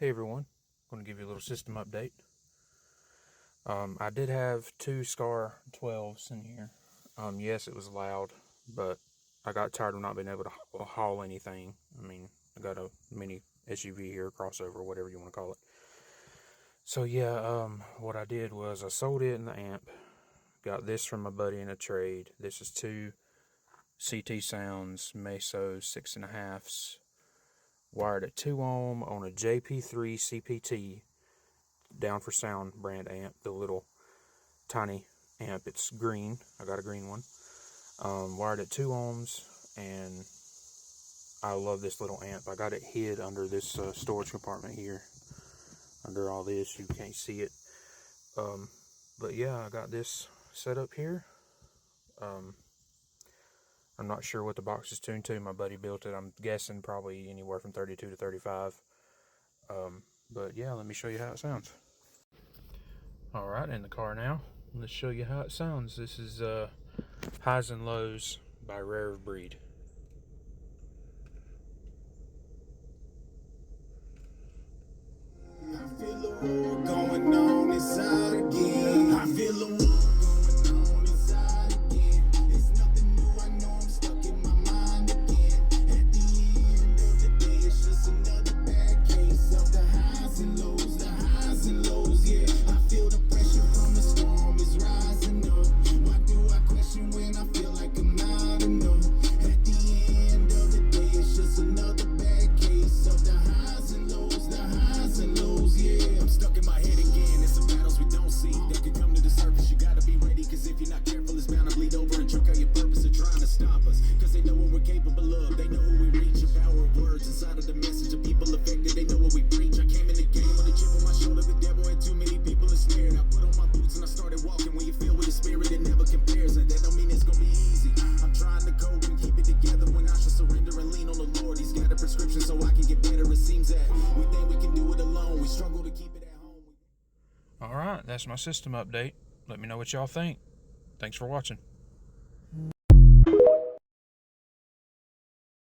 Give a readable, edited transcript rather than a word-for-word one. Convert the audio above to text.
Hey everyone, I'm going to give you a little system update. I did have two Scar 12s in here. Yes, it was loud, but I got tired of not being able to haul anything. I mean, I got a mini SUV here, crossover, whatever you want to call it. So yeah, what I did was I sold it in the amp. Got this from my buddy in a trade. This is two CT Sounds MESO 6.5s. Wired at 2 ohm on a JP3 CPT down for sound brand amp, the little tiny amp. It's green. I got a green one. Wired at 2 ohms, and I love this little amp. I got it hid under this storage compartment here. Under all this, you can't see it. But yeah, I got this set up here. I'm not sure what the box is tuned to. My buddy built it. I'm guessing probably anywhere from 32 to 35. But yeah, let me show you how it sounds. Alright, in the car now. Let's show you how it sounds. This is Highs and Lows by Rare of Breed. I feel a war going on inside again. I feel a war going on inside again. It's nothing new, I know I'm stuck in my mind again. At the end of the day, it's just another bad case of the highs and lows, yeah. I feel the pressure from the storm is rising up. Why do I question when I feel like I'm not enough? At the end of the day, it's just another bad case of the highs and lows, yeah. I'm stuck in my head again. It's some battles we don't see that could come to the surface. You gotta be ready, cause if you're not careful, it's bound to bleed over and choke out your purpose of trying to stop us. Cause they know what we're capable of. They know who we reach. The power of words inside of the message of people affected. They know what we preach. I came in the game with a chip on my shoulder. The devil had too many people ensnared. I put on my boots and I started walking. When you feel with your spirit, it never compares. And that don't mean it's gonna be easy. I'm trying to cope and keep it together when I should surrender and lean on the Lord. He's got a prescription so I can get better. It seems that we think we can do it alone. We struggle to keep it at home. Alright, that's my system update. Let me know what y'all think. Thanks for watching.